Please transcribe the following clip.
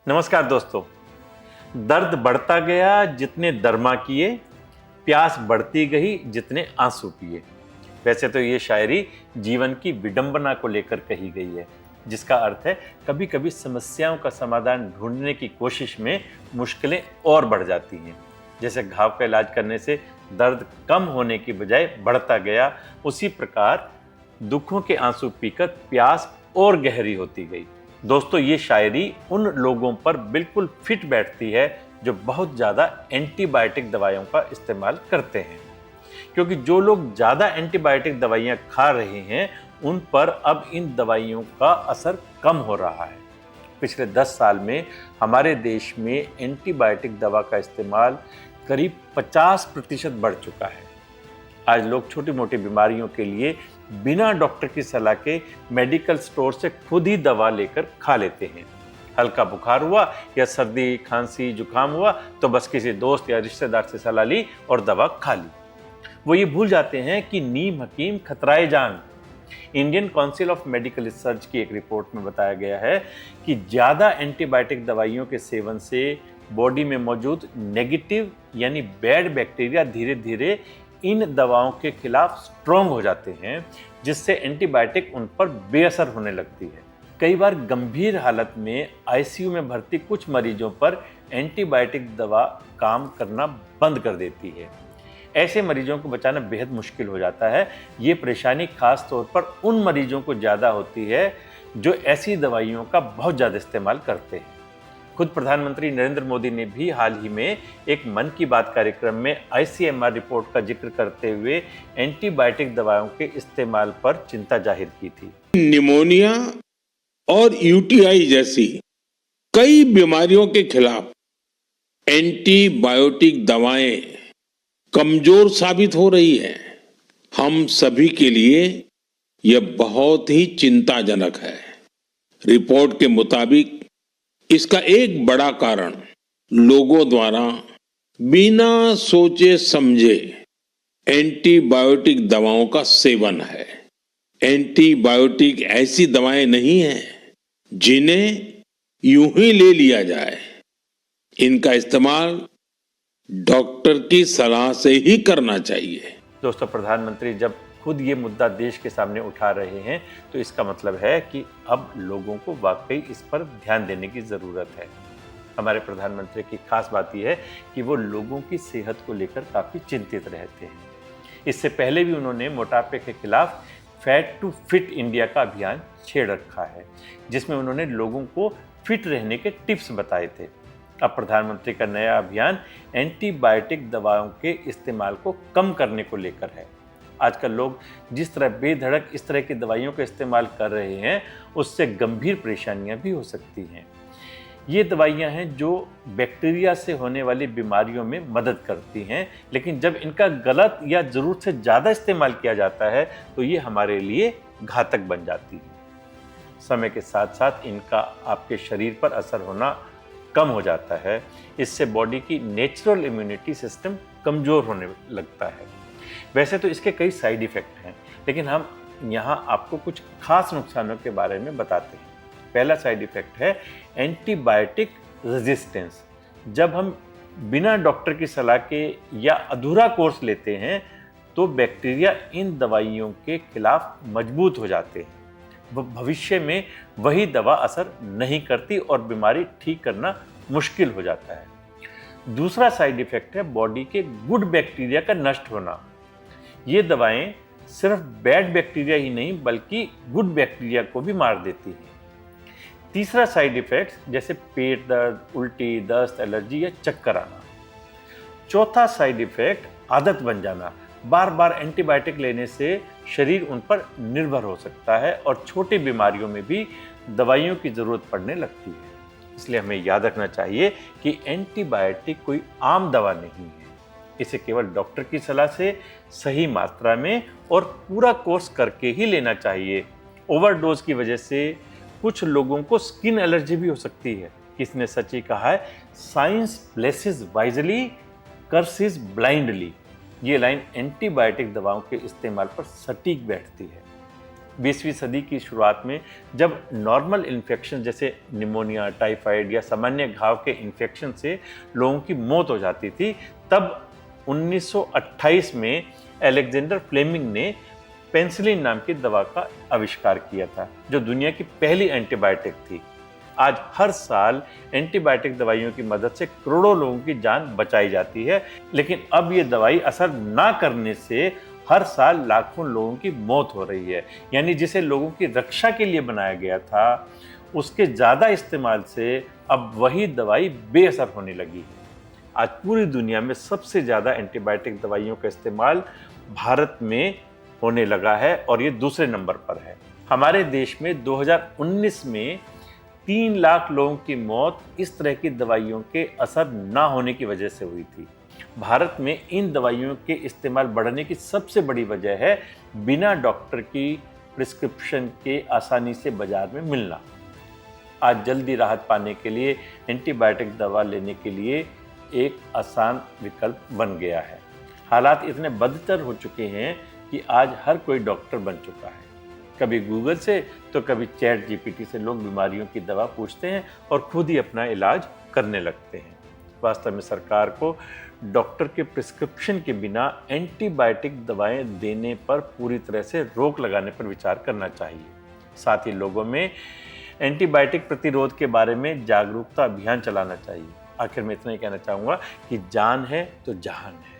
नमस्कार दोस्तों। दर्द बढ़ता गया जितने दरमा किए, प्यास बढ़ती गई जितने आंसू पिए। वैसे तो ये शायरी जीवन की विडंबना को लेकर कही गई है, जिसका अर्थ है कभी कभी समस्याओं का समाधान ढूंढने की कोशिश में मुश्किलें और बढ़ जाती हैं। जैसे घाव का इलाज करने से दर्द कम होने की बजाय बढ़ता गया, उसी प्रकार दुखों के आंसू पीकर प्यास और गहरी होती गई। दोस्तों, ये शायरी उन लोगों पर बिल्कुल फिट बैठती है जो बहुत ज़्यादा एंटीबायोटिक दवाइयों का इस्तेमाल करते हैं, क्योंकि जो लोग ज़्यादा एंटीबायोटिक दवाइयाँ खा रहे हैं उन पर अब इन दवाइयों का असर कम हो रहा है। पिछले 10 साल में हमारे देश में एंटीबायोटिक दवा का इस्तेमाल करीब 50% बढ़ चुका है। आज लोग छोटी मोटी बीमारियों के लिए बिना डॉक्टर की सलाह के मेडिकल स्टोर से खुद ही दवा लेकर खा लेते हैं। हल्का बुखार हुआ या सर्दी खांसी जुकाम हुआ तो बस किसी दोस्त या रिश्तेदार से सलाह ली और दवा खा ली। वो ये भूल जाते हैं कि नीम हकीम खतराए जान। Indian council of medical research की एक रिपोर्ट में बताया गया है कि ज़्यादा एंटीबायोटिक दवाइयों के सेवन से बॉडी में मौजूद नेगेटिव यानी बैड बैक्टीरिया धीरे धीरे इन दवाओं के खिलाफ स्ट्रॉन्ग हो जाते हैं, जिससे एंटीबायोटिक उन पर बेअसर होने लगती है। कई बार गंभीर हालत में आईसीयू में भर्ती कुछ मरीजों पर एंटीबायोटिक दवा काम करना बंद कर देती है। ऐसे मरीजों को बचाना बेहद मुश्किल हो जाता है। ये परेशानी खास तौर पर उन मरीजों को ज़्यादा होती है जो ऐसी दवाइयों का बहुत ज़्यादा इस्तेमाल करते हैं। खुद प्रधानमंत्री नरेंद्र मोदी ने भी हाल ही में एक मन की बात कार्यक्रम में आईसीएमआर रिपोर्ट का जिक्र करते हुए एंटीबायोटिक दवाओं के इस्तेमाल पर चिंता जाहिर की थी। निमोनिया और यूटीआई जैसी कई बीमारियों के खिलाफ एंटीबायोटिक दवाएं कमजोर साबित हो रही है। हम सभी के लिए यह बहुत ही चिंताजनक है। रिपोर्ट के मुताबिक इसका एक बड़ा कारण लोगों द्वारा बिना सोचे समझे एंटीबायोटिक दवाओं का सेवन है। एंटीबायोटिक ऐसी दवाएं नहीं हैं जिन्हें यूं ही ले लिया जाए। इनका इस्तेमाल डॉक्टर की सलाह से ही करना चाहिए। दोस्तों, प्रधानमंत्री जब खुद ये मुद्दा देश के सामने उठा रहे हैं तो इसका मतलब है कि अब लोगों को वाकई इस पर ध्यान देने की ज़रूरत है। हमारे प्रधानमंत्री की खास बात यह है कि वो लोगों की सेहत को लेकर काफ़ी चिंतित रहते हैं। इससे पहले भी उन्होंने मोटापे के खिलाफ फैट टू फिट इंडिया का अभियान छेड़ रखा है, जिसमें उन्होंने लोगों को फिट रहने के टिप्स बताए थे। अब प्रधानमंत्री का नया अभियान एंटीबायोटिक दवाओं के इस्तेमाल को कम करने को लेकर है। आजकल लोग जिस तरह बेधड़क इस तरह की दवाइयों का इस्तेमाल कर रहे हैं, उससे गंभीर परेशानियां भी हो सकती हैं। ये दवाइयां हैं जो बैक्टीरिया से होने वाली बीमारियों में मदद करती हैं, लेकिन जब इनका गलत या ज़रूरत से ज़्यादा इस्तेमाल किया जाता है तो ये हमारे लिए घातक बन जाती है। समय के साथ साथ इनका आपके शरीर पर असर होना कम हो जाता है। इससे बॉडी की नेचुरल इम्यूनिटी सिस्टम कमज़ोर होने लगता है। वैसे तो इसके कई साइड इफ़ेक्ट हैं, लेकिन हम यहाँ आपको कुछ खास नुकसानों के बारे में बताते हैं। पहला साइड इफ़ेक्ट है एंटीबायोटिक रेजिस्टेंस। जब हम बिना डॉक्टर की सलाह के या अधूरा कोर्स लेते हैं तो बैक्टीरिया इन दवाइयों के खिलाफ मजबूत हो जाते हैं। भविष्य में वही दवा असर नहीं करती और बीमारी ठीक करना मुश्किल हो जाता है। दूसरा साइड इफ़ेक्ट है बॉडी के गुड बैक्टीरिया का नष्ट होना। ये दवाएं सिर्फ बैड बैक्टीरिया ही नहीं बल्कि गुड बैक्टीरिया को भी मार देती हैं। तीसरा साइड इफेक्ट जैसे पेट दर्द, उल्टी, दस्त, एलर्जी या चक्कर आना। चौथा साइड इफेक्ट आदत बन जाना। बार बार एंटीबायोटिक लेने से शरीर उन पर निर्भर हो सकता है और छोटी बीमारियों में भी दवाइयों की ज़रूरत पड़ने लगती है। इसलिए हमें याद रखना चाहिए कि एंटीबायोटिक कोई आम दवा नहीं है। इसे केवल डॉक्टर की सलाह से सही मात्रा में और पूरा कोर्स करके ही लेना चाहिए। ओवरडोज की वजह से कुछ लोगों को स्किन एलर्जी भी हो सकती है। किसी ने सच ही कहा है, science blesses wisely, curses blindly. ये लाइन एंटीबायोटिक दवाओं के इस्तेमाल पर सटीक बैठती है। 20वीं सदी की शुरुआत में जब नॉर्मल इन्फेक्शन जैसे निमोनिया, टाइफाइड या सामान्य घाव के इन्फेक्शन से लोगों की मौत हो जाती थी, तब 1928 में अलेक्जेंडर फ्लेमिंग ने पेनिसिलिन नाम की दवा का आविष्कार किया था, जो दुनिया की पहली एंटीबायोटिक थी। आज हर साल एंटीबायोटिक दवाइयों की मदद से करोड़ों लोगों की जान बचाई जाती है, लेकिन अब ये दवाई असर ना करने से हर साल लाखों लोगों की मौत हो रही है। यानी जिसे लोगों की रक्षा के लिए बनाया गया था, उसके ज़्यादा इस्तेमाल से अब वही दवाई बेअसर होने लगी है। आज पूरी दुनिया में सबसे ज़्यादा एंटीबायोटिक दवाइयों का इस्तेमाल भारत में होने लगा है और ये दूसरे नंबर पर है। हमारे देश में 2019 में 3 लाख लोगों की मौत इस तरह की दवाइयों के असर ना होने की वजह से हुई थी। भारत में इन दवाइयों के इस्तेमाल बढ़ने की सबसे बड़ी वजह है बिना डॉक्टर की प्रिस्क्रिप्शन के आसानी से बाजार में मिलना। आज जल्दी राहत पाने के लिए एंटीबायोटिक दवा लेने के लिए एक आसान विकल्प बन गया है। हालात इतने बदतर हो चुके हैं कि आज हर कोई डॉक्टर बन चुका है। कभी गूगल से तो कभी चैट जीपीटी से लोग बीमारियों की दवा पूछते हैं और खुद ही अपना इलाज करने लगते हैं। वास्तव में सरकार को डॉक्टर के प्रिस्क्रिप्शन के बिना एंटीबायोटिक दवाएं देने पर पूरी तरह से रोक लगाने पर विचार करना चाहिए। साथ ही लोगों में एंटीबायोटिक प्रतिरोध के बारे में जागरूकता अभियान चलाना चाहिए। आखिर में इतना ही कहना चाहूँगा कि जान है तो जहान है।